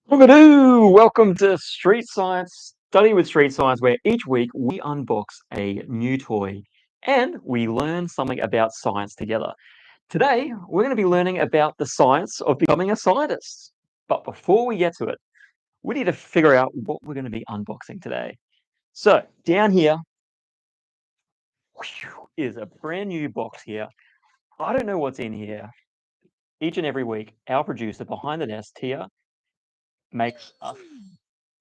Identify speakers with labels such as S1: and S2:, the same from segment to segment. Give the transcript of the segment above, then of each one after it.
S1: Hello, welcome to Street Science Study with Street Science, where each week we unbox a new toy and we learn something about science together. Today, we're going to be learning about the science of becoming a scientist. But before we get to it, we need to figure out what we're going to be unboxing today. So, down here is a brand new box here. I don't know what's in here. Each and every week, our producer behind the desk, Tia, makes us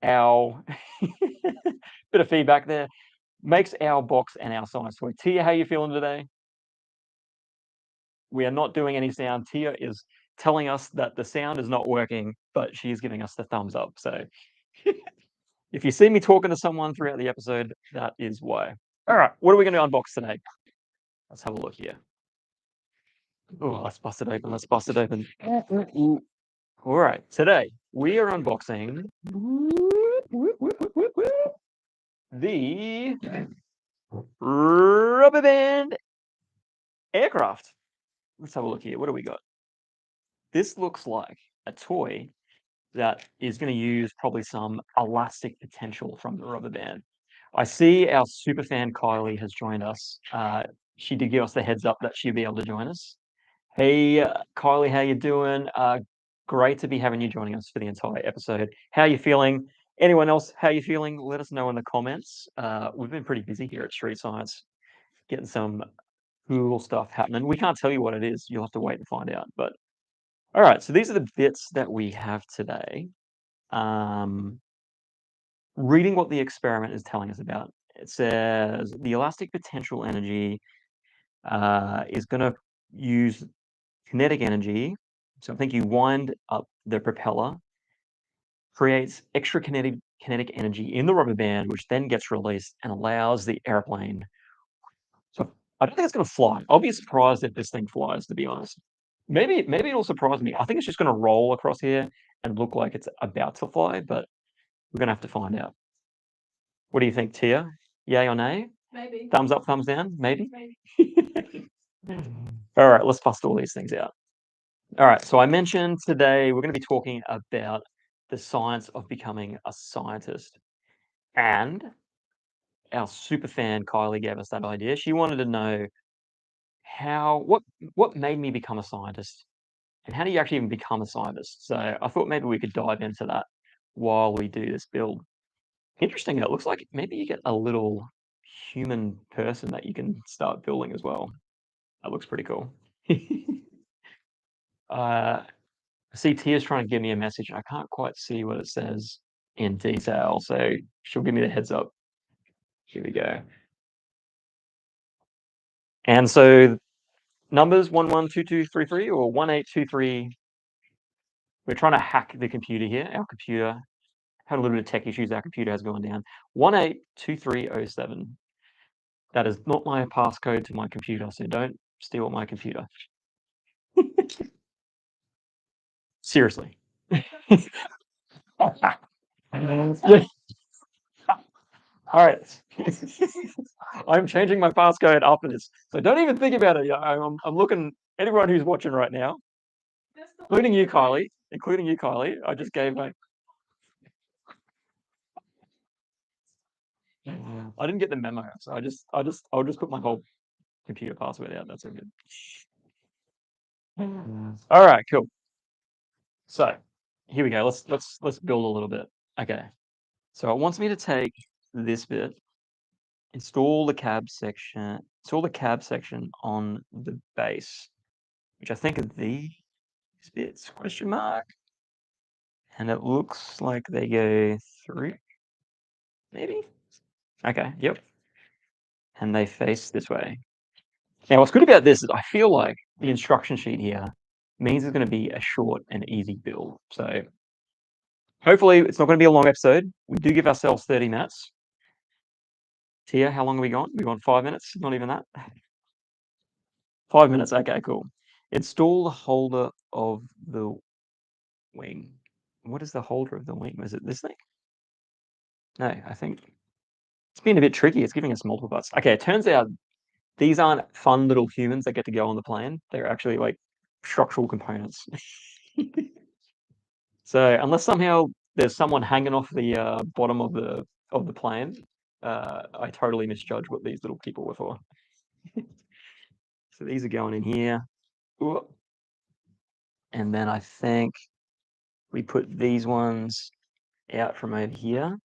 S1: our bit of feedback there. Makes our box and our science toy. Tia, how you feeling today? We are not doing any sound. Tia is telling us that the sound is not working, but she's giving us the thumbs up. So if you see me talking to someone throughout the episode, that is why. All right, what are we going to unbox today? Let's have a look here. Oh, let's bust it open. Let's bust it open. All right, today we are unboxing the Rubber Band Aircraft. Let's have a look here. What do we got? This looks like a toy that is going to use probably some elastic potential from the rubber band. I see our super fan Kylie has joined us. She did give us the heads up that she'd be able to join us. Hey, Kylie, how you doing? Great to be having you joining us for the entire episode. How you feeling? Anyone else, how you feeling? Let us know in the comments. We've been pretty busy here at Street Science, getting some cool stuff happening. We can't tell you what it is. You'll have to wait and find out. But all right, so these are the bits that we have today. Reading what the experiment is telling us about. It says the elastic potential energy is going to use kinetic energy. So I think you wind up the propeller, creates extra kinetic energy in the rubber band, which then gets released and allows the airplane. So I don't think it's going to fly. I'll be surprised if this thing flies, to be honest. Maybe it'll surprise me. I think it's just going to roll across here and look like it's about to fly, but we're going to have to find out. What do you think, Tia? Yay or nay?
S2: Maybe.
S1: Thumbs up, thumbs down? Maybe?
S2: Maybe.
S1: All right, let's bust all these things out. All right, so I mentioned today we're going to be talking about the science of becoming a scientist. And our super fan Kylie gave us that idea. She wanted to know what made me become a scientist and how do you actually even become a scientist? So I thought maybe we could dive into that while we do this build. Interesting, it looks like maybe you get a little human person that you can start building as well. That looks pretty cool. I see Tia's trying to give me a message. I can't quite see what it says in detail, so she'll give me the heads up. Here we go. And so numbers 112233 or 1823. We're trying to hack the computer here. Our computer had a little bit of tech issues. Our computer has gone down. 182307. That is not my passcode to my computer, so don't steal my computer. Seriously. All right. I'm changing my passcode after this, so don't even think about it. I'm looking at everyone who's watching right now, including you, Kylie. I just gave my. I didn't get the memo, so I'll just put my whole computer password out. That's all good. All right, cool. So here we go. Let's build a little bit. Okay. So it wants me to take this bit, install the cab section on the base, which I think are these bits, question mark. And it looks like they go through, maybe? Okay, yep. And they face this way. Now, what's good about this is I feel like the instruction sheet here means it's going to be a short and easy build. So hopefully it's not going to be a long episode. We do give ourselves 30 minutes. Tia, how long have we gone? We gone 5 minutes? Not even that. 5 minutes. Okay, cool. Install the holder of the wing. What is the holder of the wing? Is it this thing? No, I think it's been a bit tricky. It's giving us multiple butts. Okay, it turns out these aren't fun little humans that get to go on the plane. They're actually like structural components. So unless somehow there's someone hanging off the bottom of the plane, I totally misjudged what these little people were for. So these are going in here. Ooh. And then I think we put these ones out from over here.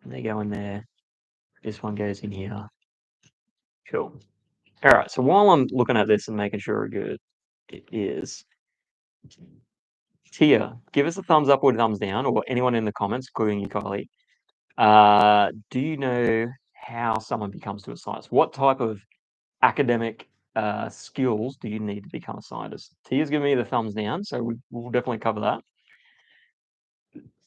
S1: And they go in there. This one goes in here. Cool. All right. So while I'm looking at this and making sure we're good, it is Tia, give us a thumbs up or a thumbs down, or anyone in the comments, including you, Kylie. Do you know how someone becomes to a scientist? What type of academic skills do you need to become a scientist? Tia's giving me the thumbs down, so we'll definitely cover that.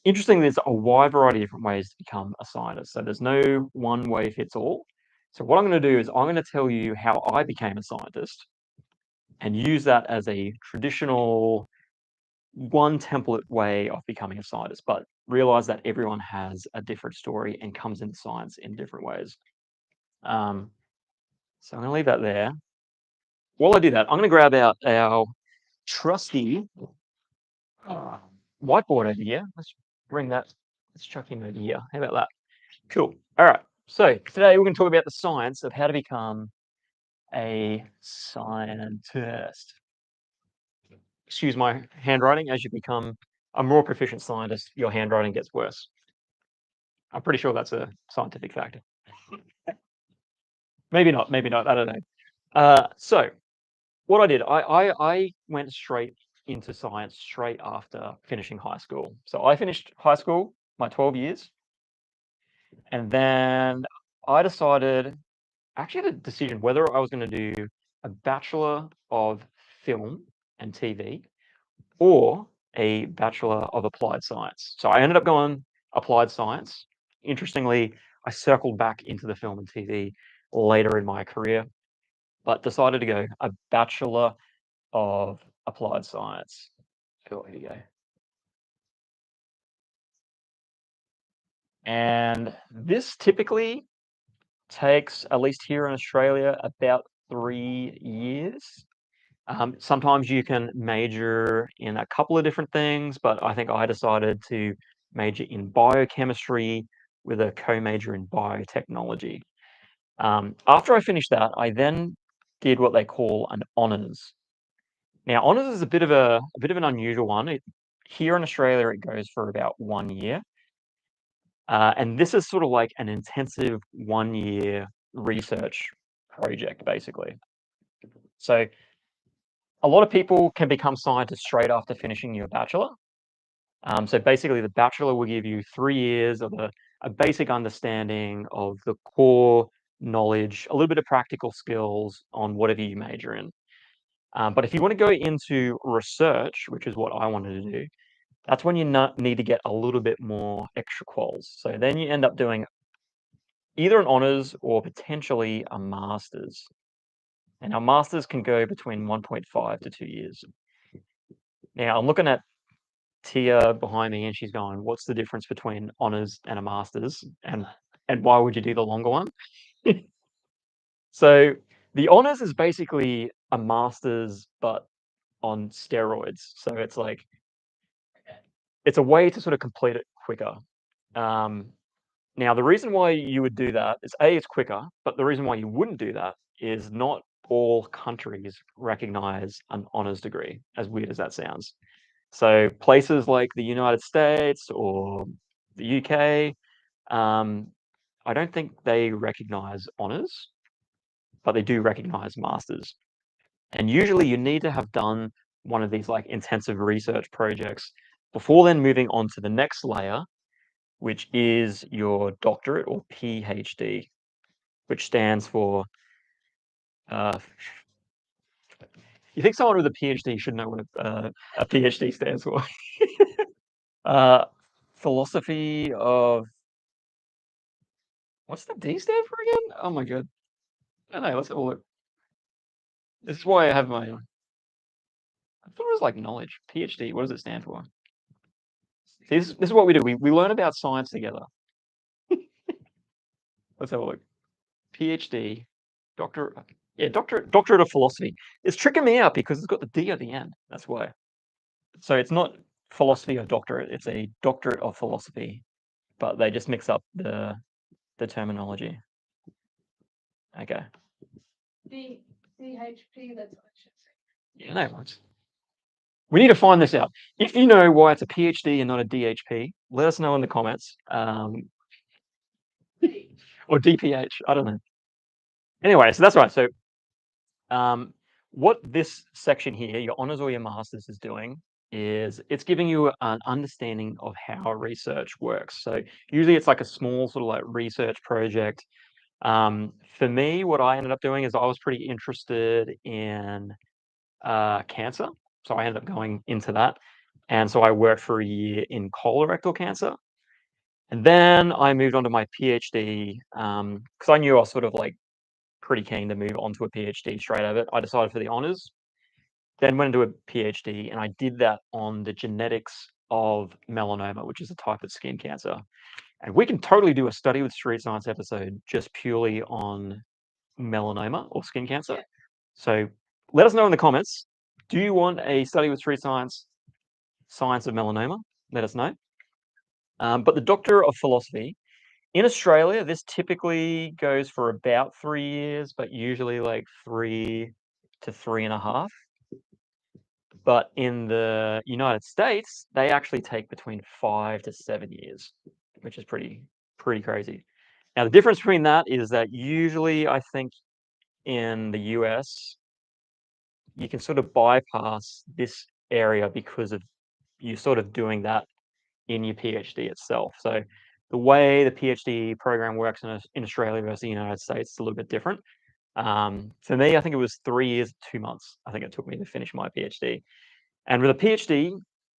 S1: Interestingly, there's a wide variety of different ways to become a scientist. So there's no one way fits all. So what I'm going to do is I'm going to tell you how I became a scientist and use that as a traditional one template way of becoming a scientist, but realize that everyone has a different story and comes into science in different ways. So I'm going to leave that there. While I do that, I'm going to grab out our trusty whiteboard over here. Let's bring that. Let's chuck him over here. How about that? Cool. All right. So today we're going to talk about the science of how to become a scientist. Excuse my handwriting. As you become a more proficient scientist, your handwriting gets worse. I'm pretty sure that's a scientific fact. Maybe not. Maybe not. I don't know. So what I did, I went straight into science straight after finishing high school. So I finished high school, my 12 years, and then I decided, actually had a decision whether I was going to do a Bachelor of Film and TV or a Bachelor of Applied Science. So I ended up going Applied Science. Interestingly, I circled back into the film and TV later in my career, but decided to go a Bachelor of Applied Science. Cool, here you go. And this typically takes, at least here in Australia, about 3 years. Sometimes you can major in a couple of different things, but I think I decided to major in biochemistry with a co-major in biotechnology. After I finished that, I then did what they call an honours. Now, honours is a bit of an unusual one. Here in Australia, it goes for about 1 year. And this is sort of like an intensive 1-year research project, basically. So a lot of people can become scientists straight after finishing your bachelor. So basically, the bachelor will give you 3 years of a basic understanding of the core knowledge, a little bit of practical skills on whatever you major in. But if you want to go into research, which is what I wanted to do, that's when you need to get a little bit more extra quals. So then you end up doing either an honours or potentially a master's. And our masters can go between 1.5 to 2 years. Now, I'm looking at Tia behind me, and she's going, "What's the difference between honours and a master's? And why would you do the longer one?" So the honours is basically a master's, but on steroids. So it's like it's a way to sort of complete it quicker. Now, the reason why you would do that is A, it's quicker, but the reason why you wouldn't do that is not all countries recognize an honours degree, as weird as that sounds. So places like the United States or the UK, I don't think they recognize honours, but they do recognize masters. And usually you need to have done one of these like intensive research projects before then moving on to the next layer, which is your doctorate or PhD, which stands for, you think someone with a PhD should know what a PhD stands for? Philosophy of, what's the D stand for again? Oh my god. I don't know, let's have a look. This is why I have my, I thought it was like knowledge. PhD, what does it stand for? See, this is what we do. We learn about science together. Let's have a look. PhD, doctorate of philosophy. It's tricking me out because it's got the D at the end. That's why. So it's not philosophy of doctorate. It's a doctorate of philosophy, but they just mix up the terminology. Okay.
S2: DHP, that's what I should say.
S1: Yeah, no worries. We need to find this out. If you know why it's a PhD and not a DHP, let us know in the comments. Or DPH, I don't know. Anyway, so that's right. So what this section here, your honors or your masters, is doing is it's giving you an understanding of how research works. So usually it's like a small sort of like research project. For me, what I ended up doing is I was pretty interested in cancer. So I ended up going into that. And so I worked for a year in colorectal cancer. And then I moved on to my PhD because I knew I was sort of like pretty keen to move on to a PhD straight out of it. I decided for the honors, then went into a PhD, and I did that on the genetics of melanoma, which is a type of skin cancer. And we can totally do a study with Street Science episode just purely on melanoma or skin cancer.
S2: Yeah.
S1: So let us know in the comments. Do you want a study with Street Science, science of melanoma? Let us know. But the Doctor of Philosophy, in Australia, this typically goes for about 3 years, but usually like 3 to 3.5. But in the United States, they actually take between 5 to 7 years, which is pretty crazy. Now, the difference between that is that usually I think in the US, you can sort of bypass this area because of you sort of doing that in your PhD itself. So the way the PhD program works in Australia versus the United States is a little bit different. For me, I think it was 3 years, 2 months. I think it took me to finish my PhD. And with a PhD,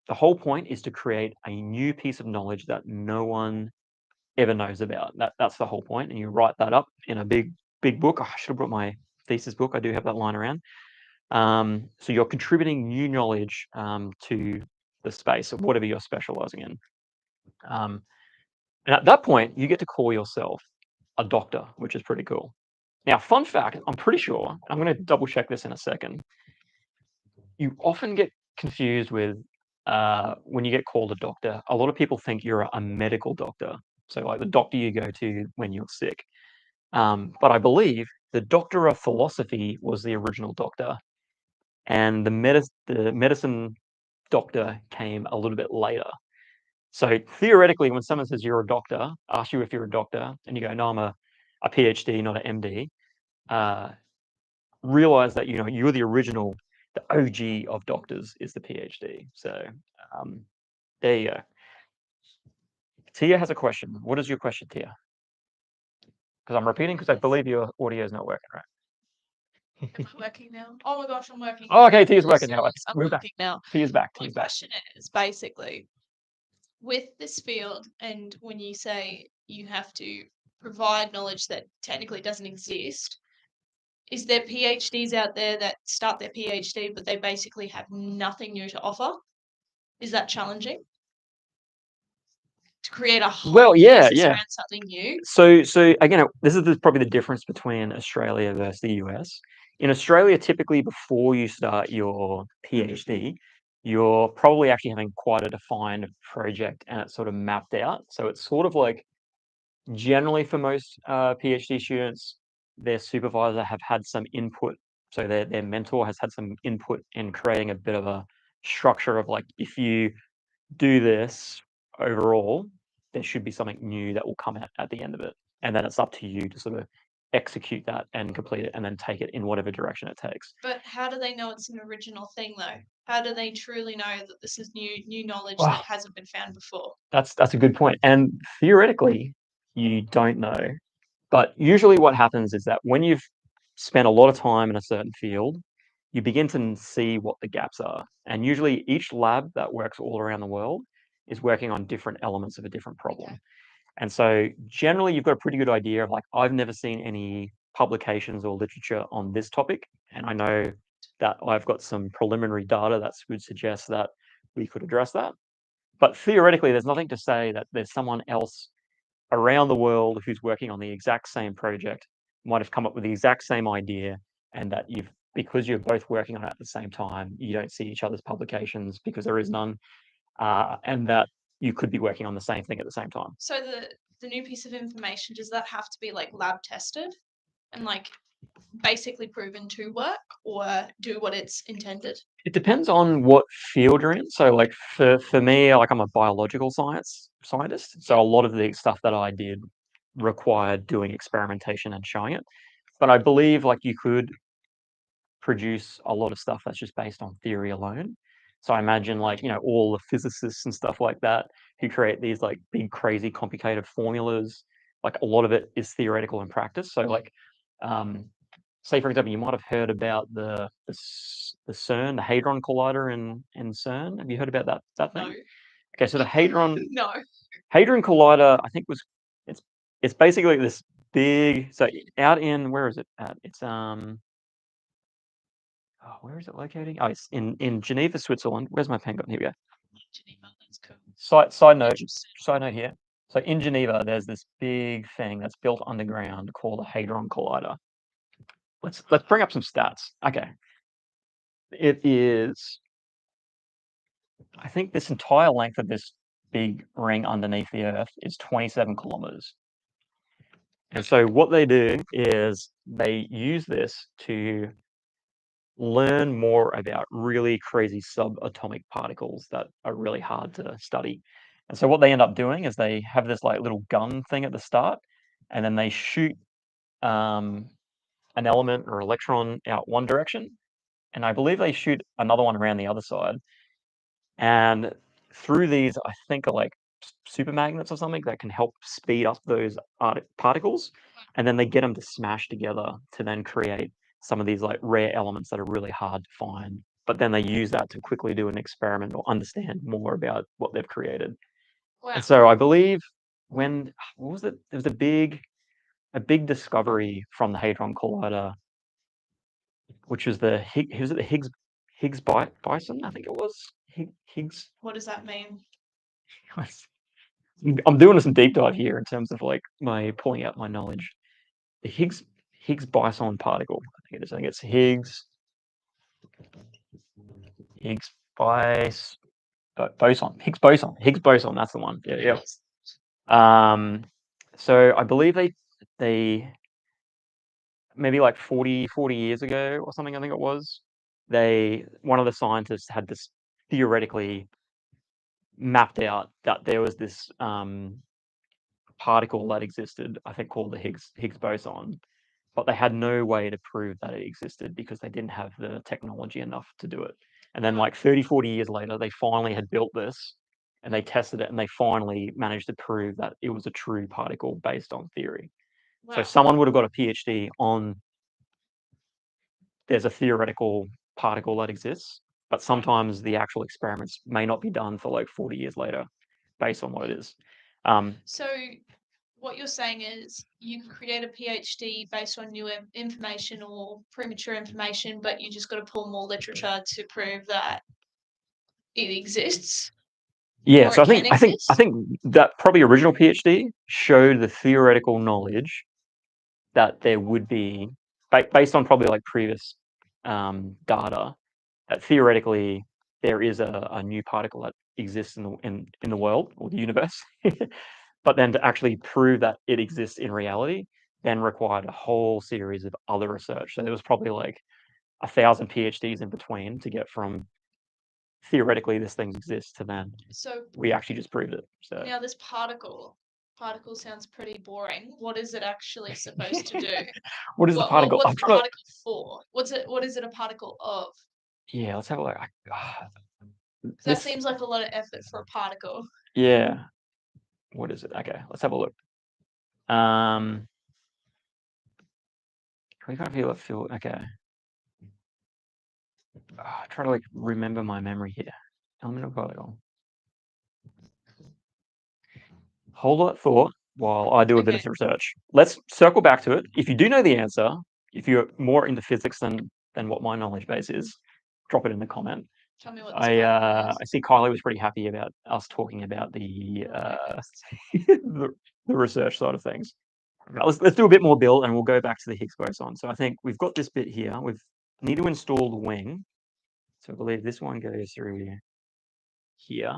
S1: the whole point is to create a new piece of knowledge that no one ever knows about. That's the whole point. And you write that up in a big book. Oh, I should have brought my thesis book. I do have that lying around. So you're contributing new knowledge to the space of whatever you're specializing in. And at that point, you get to call yourself a doctor, which is pretty cool. Now, fun fact, I'm pretty sure, I'm going to double check this in a second. You often get confused with when you get called a doctor. A lot of people think you're a medical doctor. So like the doctor you go to when you're sick. But I believe the Doctor of Philosophy was the original doctor. And the medicine doctor came a little bit later. So theoretically, when someone says you're a doctor, asks you if you're a doctor, and you go, no, I'm a PhD, not an MD, realize that you're the original, the OG of doctors is the PhD. So there you go. Tia has a question. What is your question, Tia? Because I'm repeating because I believe your audio is not working, right?
S2: Am I working now? Oh my gosh, I'm working.
S1: Oh, okay, Tia's working now.
S2: I'm
S1: We're back.
S2: working now.
S1: Tia's back.
S2: My
S1: Tia's back.
S2: question is basically with this field, and when you say you have to provide knowledge that technically doesn't exist, is there PhDs out there that start their PhD but they basically have nothing new to offer? Is that challenging? To create a whole thesis around something new?
S1: So again, this is probably the difference between Australia versus the US. In Australia, typically before you start your PhD, you're probably actually having quite a defined project and it's sort of mapped out. So it's sort of like generally for most PhD students, their supervisor have had some input. So their mentor has had some input in creating a bit of a structure of like, if you do this overall, there should be something new that will come out at the end of it. And then it's up to you to sort of execute that and complete it and then take it in whatever direction it takes.
S2: But how do they know it's an original thing though? How do they truly know that this is new knowledge that hasn't been found before?
S1: That's a good point. And theoretically, you don't know. But usually what happens is that when you've spent a lot of time in a certain field, you begin to see what the gaps are. And usually each lab that works all around the world is working on different elements of a different problem.
S2: Okay.
S1: And so generally you've got a pretty good idea of like, I've never seen any publications or literature on this topic. And I know that I've got some preliminary data that would suggest that we could address that. But theoretically, there's nothing to say that there's someone else around the world who's working on the exact same project, might have come up with the exact same idea, and that because you're both working on it at the same time, you don't see each other's publications because there is none. and that you could be working on the same thing at the same time.
S2: So the new piece of information, does that have to be like lab tested and like basically proven to work or do what it's intended?
S1: It depends on what field you're in. So, like for me, like I'm a biological scientist, so a lot of the stuff that I did required doing experimentation and showing it. But I believe like you could produce a lot of stuff that's just based on theory alone. So I imagine like, all the physicists and stuff like that who create these like big, crazy, complicated formulas, like a lot of it is theoretical in practice. So like, say for example, you might have heard about the CERN, the Hadron Collider in CERN. Have you heard about that thing?
S2: No.
S1: Okay, so the Hadron
S2: No.
S1: Collider, I think it's basically this big. So out in, where is it at? It's where is it located? Oh, it's in Geneva, Switzerland. Where's my pen gone? Here we go.
S2: Geneva, that's cool.
S1: Side note
S2: Interesting.
S1: here. So in Geneva, there's this big thing that's built underground called the Hadron Collider. Let's bring up some stats. Okay. It is, I think this entire length of this big ring underneath the Earth is 27 kilometers. And so what they do is they use this to learn more about really crazy subatomic particles that are really hard to study. And so what they end up doing is they have this like little gun thing at the start, and then they shoot an element or electron out one direction, and I believe they shoot another one around the other side. And through these, I think are like super magnets or something that can help speed up those particles, and then they get them to smash together to then create some of these like rare elements that are really hard to find. But then they use that to quickly do an experiment or understand more about what they've created.
S2: Wow.
S1: And so I believe what was it? There was a big discovery from the Hadron Collider, which was the Higgs boson, I think it was. Higgs.
S2: What does that mean?
S1: I'm doing some deep dive here in terms of like my pulling out my knowledge. The Higgs boson particle. I think it is. I think it's Higgs boson. Higgs boson. That's the one. Yeah. So I believe they maybe like 40 years ago or something, I think it was, one of the scientists had this theoretically mapped out that there was this particle that existed, I think called the Higgs boson, but they had no way to prove that it existed because they didn't have the technology enough to do it. And then like 30, 40 years later, they finally had built this and they tested it and they finally managed to prove that it was a true particle based on theory.
S2: Wow.
S1: So someone would have got a PhD on there's a theoretical particle that exists, but sometimes the actual experiments may not be done for like 40 years later based on what it is.
S2: So what you're saying is you can create a PhD based on new information or premature information, but you just got to pull more literature to prove that it exists.
S1: Yeah,
S2: or
S1: so
S2: it
S1: I
S2: can
S1: think
S2: exist?
S1: that probably original PhD showed the theoretical knowledge that there would be based on probably like previous data, that theoretically there is a new particle that exists in the world or the universe. But then to actually prove that it exists in reality then required a whole series of other research. So there was probably like 1,000 PhDs in between to get from theoretically this thing exists to then
S2: So
S1: we actually just proved it. So
S2: now this particle sounds pretty boring. What is it actually supposed to do?
S1: what is the particle?
S2: What's the particle for? What is it a particle of?
S1: Yeah, let's have a look.
S2: That seems like a lot of effort for a particle.
S1: Yeah. What is it? Okay, let's have a look. Can we kind of feel okay. Try to like remember my memory here. Elemental particle. Hold that thought while I do a bit of research. Let's circle back to it. If you do know the answer, if you're more into physics than what my knowledge base is, drop it in the comment.
S2: Tell me what
S1: I see Kylie was pretty happy about us talking about the the research side of things. Now, let's do a bit more build and we'll go back to the Higgs boson. So I think we've got this bit here. We need to install the wing. So I believe this one goes through here.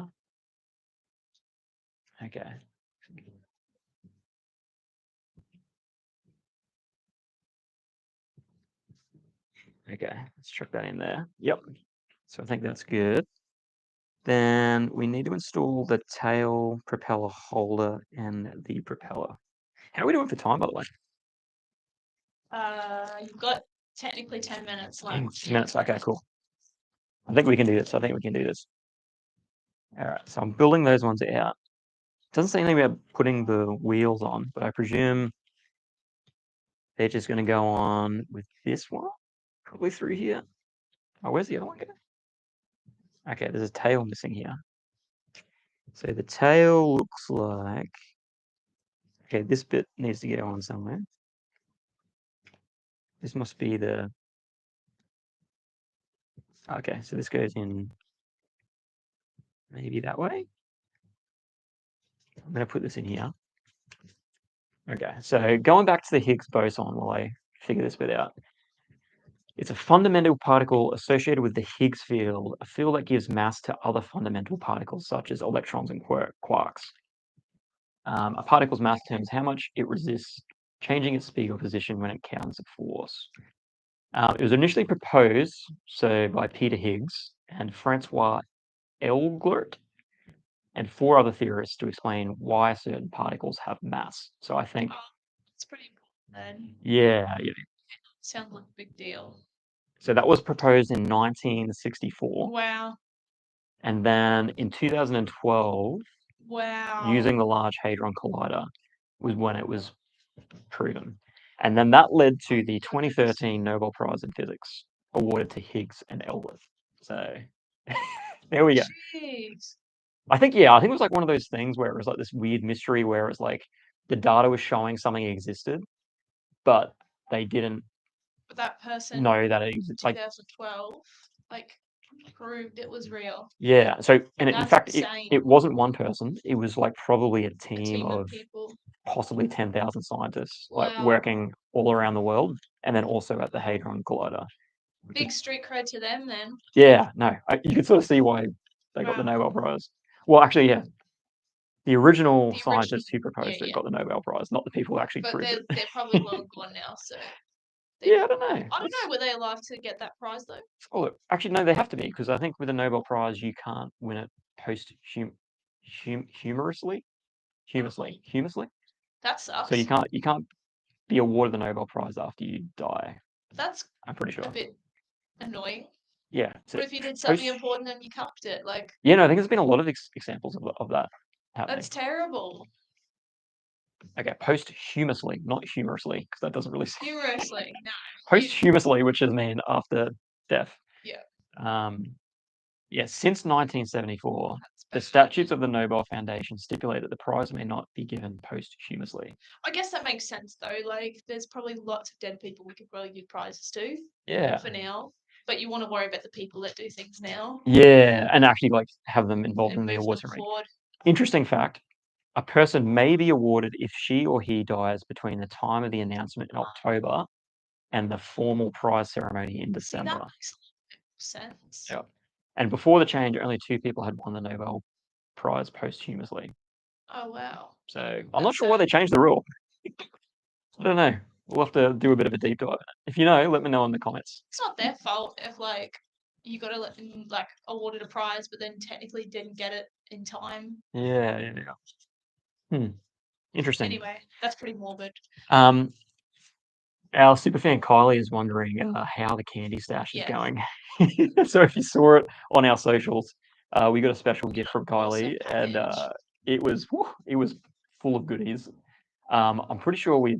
S1: Okay. Okay, let's chuck that in there. Yep. So I think that's good. Then we need to install the tail propeller holder and the propeller. How are we doing for time, by the way?
S2: You've got technically 10 minutes
S1: 10
S2: left.
S1: minutes. Okay, cool. I think we can do this. All right, so I'm building those ones out. Doesn't say anything about putting the wheels on, but I presume they're just going to go on with this one, probably through here. Oh, where's the other one going? Okay, there's a tail missing here. So the tail looks like, okay, this bit needs to go on somewhere. This must be the, okay, so this goes in maybe that way. I'm going to put this in here. Okay, so going back to the Higgs boson while I figure this bit out. It's a fundamental particle associated with the Higgs field, a field that gives mass to other fundamental particles such as electrons and quarks. A particle's mass determines how much it resists changing its speed or position when it encounters a force. It was initially proposed by Peter Higgs and Francois Englert and 4 other theorists to explain why certain particles have mass. So I think,
S2: It's pretty important then.
S1: yeah.
S2: Sounds like a big deal.
S1: So that was proposed in 1964.
S2: Wow.
S1: And then in 2012,
S2: Wow.
S1: using the Large Hadron Collider was when it was proven. And then that led to the 2013 Nobel Prize in Physics, awarded to Higgs and Elworth. So there we go.
S2: Jeez.
S1: I think it was like one of those things where it was like this weird mystery where it's like the data was showing something existed, but they didn't
S2: But that person
S1: know that it existed.
S2: 2012 proved it was real.
S1: Yeah. So, and in
S2: That's
S1: fact,
S2: insane.
S1: it wasn't one person. It was like probably a
S2: A
S1: team
S2: team of
S1: of
S2: people.
S1: possibly 10,000 scientists, like
S2: Wow.
S1: working all around the world, and then also at the Hadron Collider.
S2: Big street cred to them then.
S1: Yeah, no, you can sort of see why they got the
S2: Wow.
S1: Nobel Prize. Well, actually, yeah, the original
S2: The
S1: scientists who
S2: original-
S1: proposed
S2: yeah,
S1: it
S2: yeah.
S1: got the Nobel Prize, not the people who actually
S2: But
S1: proved it.
S2: they're probably long gone now, so
S1: Yeah, I don't know.
S2: I don't know. Were they alive to get that prize though?
S1: Oh, look, actually, no, they have to be because I think with a Nobel Prize you can't win it humorously.
S2: That sucks.
S1: So you can't be awarded the Nobel Prize after you die.
S2: That's
S1: I'm pretty sure.
S2: a bit annoying.
S1: Yeah. So
S2: What if you did something important and you cupped it? Like,
S1: yeah, no, I think there's been a lot of examples of that happening.
S2: that's terrible.
S1: Okay, posthumously, not humorously, because that doesn't really sound.
S2: Humorously, no.
S1: Posthumously, which is mean after death.
S2: Yeah.
S1: Yeah, since 1974,
S2: That's
S1: the
S2: bad.
S1: statutes of the Nobel Foundation stipulate that the prize may not be given posthumously.
S2: I guess that makes sense though. Like, there's probably lots of dead people we could probably give prizes to
S1: Yeah.
S2: for now. But you want to worry about the people that do things now.
S1: Yeah, and actually like have them involved
S2: And
S1: in the
S2: move
S1: award
S2: them
S1: ceremony.
S2: forward.
S1: Interesting fact. A person may be awarded if she or he dies between the time of the announcement in October and the formal prize ceremony in
S2: See, that
S1: December.
S2: makes sense.
S1: Yeah. And before the change, only 2 people had won the Nobel Prize posthumously.
S2: Oh wow.
S1: So I'm
S2: That's
S1: not sure why they changed the rule. I don't know. We'll have to do a bit of a deep dive. If you know, let me know in the comments.
S2: It's not their fault if like you got awarded a prize, but then technically didn't get it in time.
S1: Yeah. Interesting.
S2: Anyway, that's pretty morbid.
S1: Our superfan Kylie is wondering how the candy stash is going. So if you saw it on our socials, we got a special gift from Kylie, and it was full of goodies. I'm pretty sure we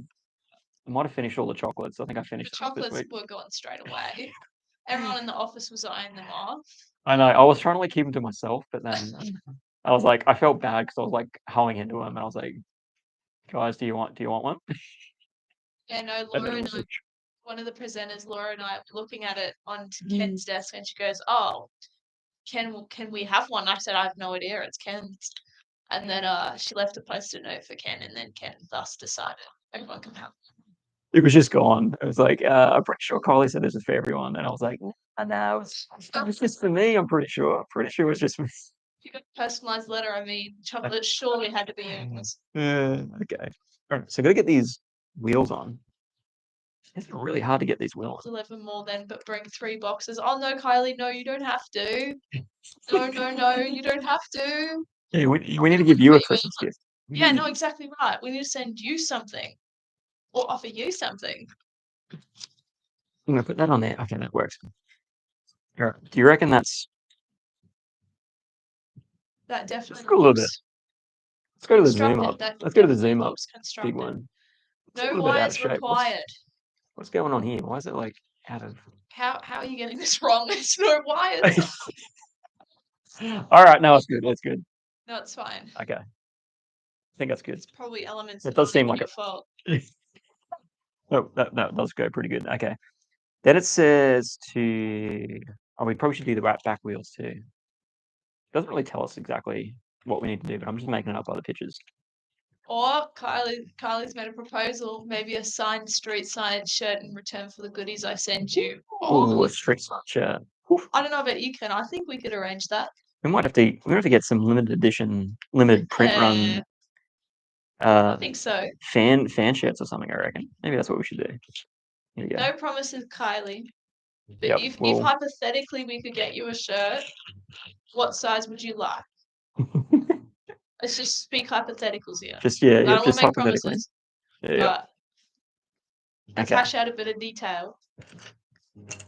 S1: might have finished all the chocolates. I think I finished
S2: The
S1: those this
S2: chocolates
S1: week.
S2: were gone straight away. Everyone in the office was eyeing them off.
S1: I know. I was trying to like keep them to myself, but then I was like, I felt bad because I was like hoeing into them, and I was like, guys, do you want one?
S2: Yeah, no, Laura and I, one of the presenters, Laura and I, were looking at it on Ken's desk, and she goes, "Oh, can we have one?" I said, "I have no idea. It's Ken's." And then she left a post-it note for Ken, and then Ken thus decided everyone can have.
S1: It was just gone. It was like, I'm pretty sure Kylie said this is for everyone, and I was like, no, it was just for me. I'm pretty sure. Pretty sure it was just for me.
S2: If you got a personalized letter, I mean, chocolate surely had to be yours.
S1: Okay. All right. So gotta get these wheels on. It's really hard to get these wheels.
S2: 11 more then, but bring 3 boxes. Oh no, Kylie, no, you don't have to. No, you don't have to.
S1: Yeah, we need to give you a Christmas gift.
S2: Yeah, no, exactly right. We need to send you something or offer you something.
S1: I'm gonna put that on there. Okay, that works. All right. Do you reckon that's?
S2: That definitely
S1: Let's go a little bit.
S2: looks
S1: Let's go to the zoom
S2: constructed.
S1: up.
S2: That
S1: Let's go to the
S2: definitely
S1: zoom up.
S2: looks
S1: Big
S2: constructed.
S1: one. It's a
S2: No
S1: little bit out of
S2: wires
S1: shape.
S2: required.
S1: What's going on here? Why is it like out of?
S2: How are you getting this wrong? There's no wires.
S1: All right, no, it's good. It's good.
S2: No, it's fine.
S1: Okay, I think that's good.
S2: It's probably elements.
S1: It
S2: that
S1: does
S2: aren't
S1: seem
S2: even
S1: like
S2: your
S1: it.
S2: fault.
S1: Oh, that does go pretty good. Okay, then it says to. Oh, we probably should do the back wheels too. Doesn't really tell us exactly what we need to do, but I'm just making it up by the pictures.
S2: Or Kylie's made a proposal, maybe a signed street sign shirt in return for the goodies I sent you.
S1: Oh, a street sign shirt.
S2: I don't know about you, Ken. I think we could arrange that.
S1: We might have to. We have to get some limited edition, limited print run.
S2: I think so.
S1: Fan shirts or something. I reckon. Maybe that's what we should do. Here you go.
S2: No promises, Kylie. But
S1: Yep,
S2: if
S1: well-
S2: hypothetically we could get you a shirt, what size would you like? Let's just speak hypotheticals here.
S1: Just yeah,
S2: I don't want
S1: just
S2: to make
S1: hypothetically.
S2: promises,
S1: Yeah.
S2: but
S1: Okay.
S2: hash out a bit of detail,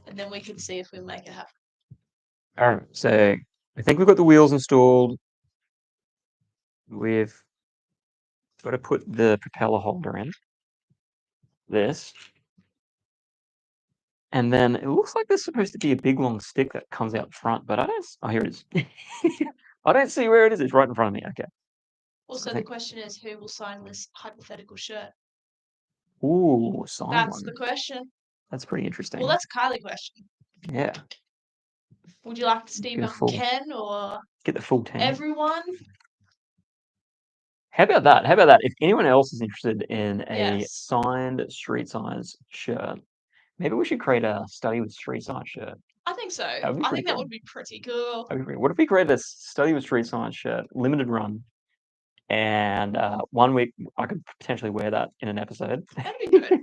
S2: and then we can see if we make it happen.
S1: All right. So I think we've got the wheels installed. We've got to put the propeller holder in. This. And then it looks like there's supposed to be a big long stick that comes out front, but I don't. Oh, here it is. I don't see where it is. It's right in front of me. Okay.
S2: Also,
S1: I
S2: the
S1: think-
S2: question is, who will sign this hypothetical shirt?
S1: Ooh, sign
S2: That's
S1: one.
S2: the question.
S1: That's pretty interesting.
S2: Well, that's Kylie question.
S1: Yeah.
S2: Would you like to Steve
S1: Beautiful.
S2: Ken or
S1: Get the full 10.
S2: everyone?
S1: How about that? How about that? If anyone else is interested in a
S2: Yes.
S1: signed street signs shirt, maybe we should create a study with street signs shirt.
S2: I think so.
S1: would be
S2: I
S1: pretty
S2: think that
S1: cool.
S2: would be pretty cool.
S1: What if we created a study with street signs shirt, limited run, and 1 week I could potentially wear that in an episode,
S2: That'd be good.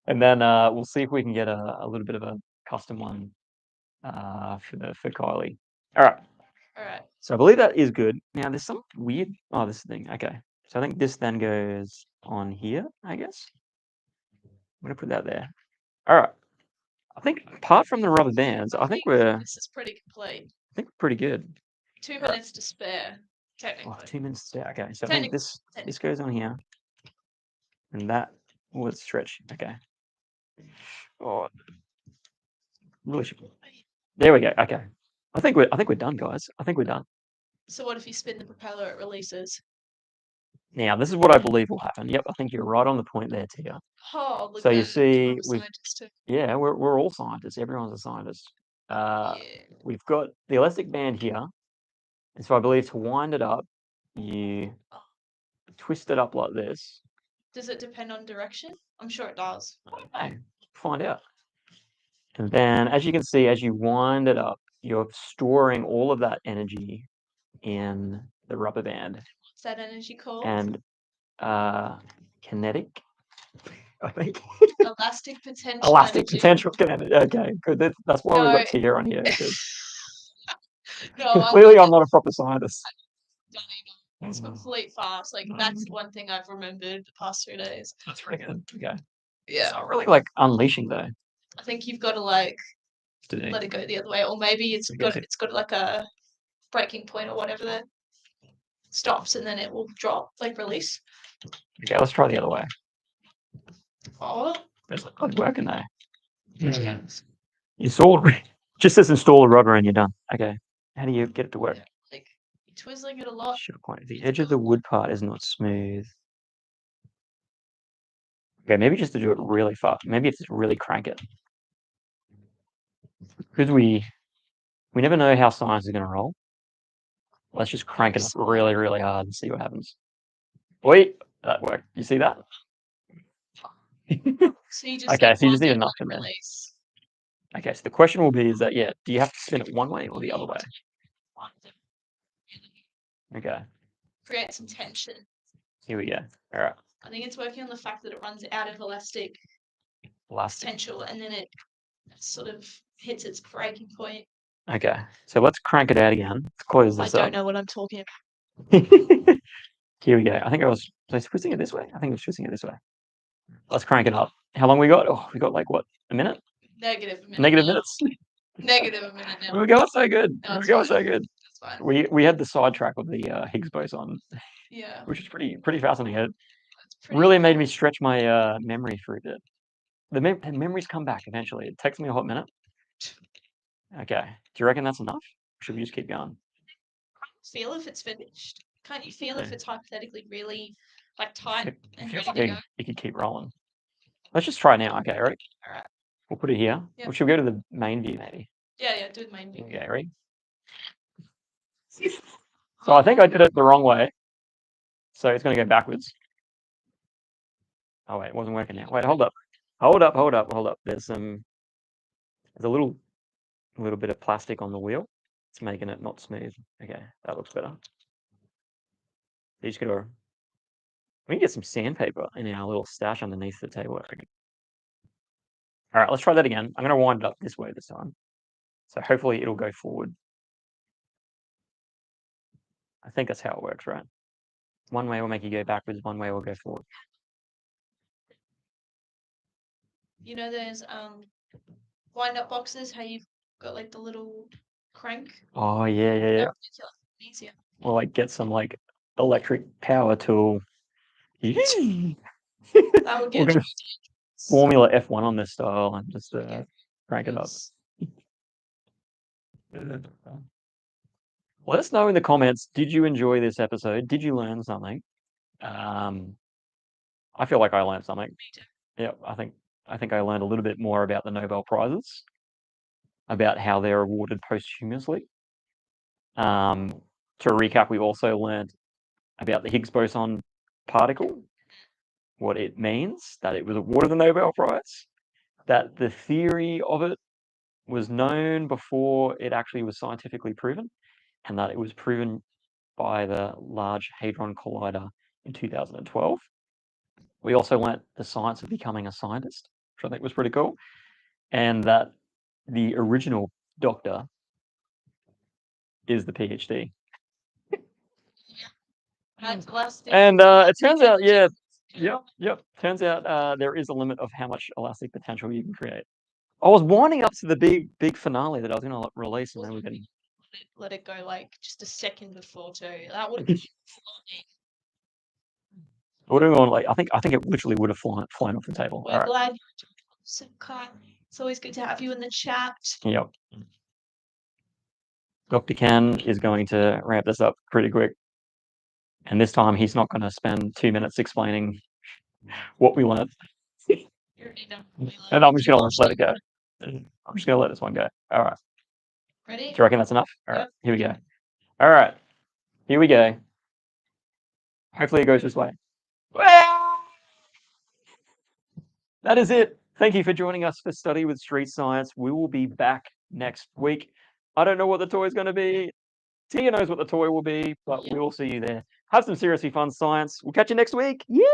S1: and then we'll see if we can get a little bit of a custom one for Kylie. All right.
S2: All right.
S1: So I believe that is good. Now there's some weird. Oh, this thing. Okay. So I think this then goes on here, I guess. I'm gonna put that there. All right. I think apart from the rubber bands, I think we're
S2: This is pretty complete.
S1: pretty good.
S2: 2
S1: right.
S2: minutes to spare,
S1: Oh,
S2: technically.
S1: 2 minutes. Yeah, okay. So I think this
S2: Technically.
S1: goes on here, and that will stretch. Okay. Oh, really should. There we go. Okay. I think we're done, guys. I think we're done.
S2: So what if you spin the propeller, it releases?
S1: Now this is what I believe will happen. Yep, I think you're right on the point there, Tia.
S2: Oh, look
S1: So
S2: at
S1: you
S2: that.
S1: see,
S2: I'm a
S1: we've
S2: scientist too.
S1: yeah, we're all scientists. Everyone's a scientist.
S2: Yeah.
S1: We've got the elastic band here, and so I believe to wind it up, you twist it up like this.
S2: Does it depend on direction? I'm sure it does.
S1: Okay, find out. And then, as you can see, as you wind it up, you're storing all of that energy in the rubber band
S2: What's that energy called?
S1: and kinetic. I think
S2: Elastic potential.
S1: elastic
S2: energy.
S1: potential kinetic. Okay, good. That's why we've
S2: No.
S1: got Tia on here. 'cause
S2: No,
S1: clearly, I'm not a proper scientist.
S2: don't even. It's complete farce. Like that's one thing I've remembered the past 2 days.
S1: That's pretty good. Okay.
S2: Yeah.
S1: It's not really like unleashing though.
S2: I think you've got to like
S1: Today.
S2: let it go the other way, or maybe it's
S1: Okay.
S2: got like a breaking point or whatever that stops, and then it will drop, like release.
S1: Okay, let's try the other way.
S2: Oh,
S1: It's not quite working though. Install. Just says install the rubber and you're done. Okay. How do you get it to work?
S2: like you're twizzling it a lot.
S1: Should have pointed. The edge of the wood part is not smooth. Okay, maybe just to do it really fast. Maybe if just really crank it. Because we never know how science is going to roll. Let's just crank it up really, really hard and see what happens. Wait, that worked. You see that?
S2: So you just
S1: Okay, so you just need
S2: wind it
S1: enough
S2: and
S1: in there.
S2: release.
S1: Okay, so the question will be is that, yeah, do you have to spin it one way or the other way? Okay,
S2: create some tension.
S1: here we go. All right,
S2: I think it's working on the fact that it runs out of elastic
S1: elastic.
S2: potential and then it sort of hits its breaking point.
S1: Okay, so let's crank it out again. Let's close
S2: I
S1: this
S2: don't
S1: up.
S2: know what I'm talking about.
S1: Here we go. I think was I twisting it this way? I think I was twisting it this way. Let's crank it up. How long we got? Oh, we got like what? A minute?
S2: Negative a minute.
S1: Negative
S2: now.
S1: minutes?
S2: Negative a minute now.
S1: We were going so good.
S2: No,
S1: We were
S2: it's
S1: going
S2: fine.
S1: so good.
S2: That's fine.
S1: We had the sidetrack of the Higgs boson,
S2: Yeah.
S1: which is pretty fascinating. It
S2: That's pretty
S1: really made me stretch my memory for a bit. The memories come back eventually. It takes me a hot minute. Okay. Do you reckon that's enough? Or should we just keep going?
S2: feel if it's finished. Can't you feel if
S1: Yeah.
S2: it's hypothetically really like tight
S1: It
S2: and
S1: feels
S2: ready
S1: like
S2: to go?
S1: it could keep rolling. Let's just try now. Okay, ready?
S2: All right.
S1: We'll put it here.
S2: Yep.
S1: Or should we go to the main view maybe?
S2: Yeah, do the main view.
S1: Okay, ready? So I think I did it the wrong way. So it's going to go backwards. Oh wait, it wasn't working now. Wait, hold up. Hold up. There's a little bit of plastic on the wheel. It's making it not smooth. Okay, that looks better. You just gotta. We can get some sandpaper in our little stash underneath the table. I reckon. All right, let's try that again. I'm gonna wind it up this way this time. So hopefully it'll go forward. I think that's how it works, right? One way will make you go backwards, one way will go forward.
S2: You know, there's wind up boxes. How you've got like the little crank.
S1: Oh yeah.
S2: They're ridiculous. Easier.
S1: Or like get some like electric power tool.
S2: That would
S1: We're
S2: get
S1: gonna Formula F1 on this style and just crank it up. Let us know in the comments. Did you enjoy this episode? Did you learn something? I feel like I learned something.
S2: Me too.
S1: Yeah, I think I learned a little bit more about the Nobel Prizes, about how they're awarded posthumously. To recap, we also learned about the Higgs boson particle, what it means, that it was awarded the Nobel Prize, that the theory of it was known before it actually was scientifically proven, and that it was proven by the Large Hadron Collider in 2012. We also learnt the science of becoming a scientist, which I think was pretty cool, and that the original doctor is the PhD.
S2: That's the last thing.
S1: And it turns out, yep. Turns out there is a limit of how much elastic potential you can create. I was winding up to the big finale that I was going to release, and then we can
S2: let it go like just a second before too. That would have been flying.
S1: What are we on? Like, I think it literally would have flown off the table.
S2: We're glad you joined us. It's always good to have you in the chat.
S1: Yep. Dr. Ken is going to ramp this up pretty quick. And this time he's not going to spend 2 minutes explaining what we learned. And I'm just going to let it go. I'm just going to let this one go. All right.
S2: Ready?
S1: Do you reckon that's enough? All right.
S2: Yep.
S1: Here we go. All right. Here we go. Hopefully it goes this way. That is it. Thank you for joining us for Study with Street Science. We will be back next week. I don't know what the toy is going to be. Tia knows what the toy will be, but we will see you there. Have some seriously fun science. We'll catch you next week. Yeah.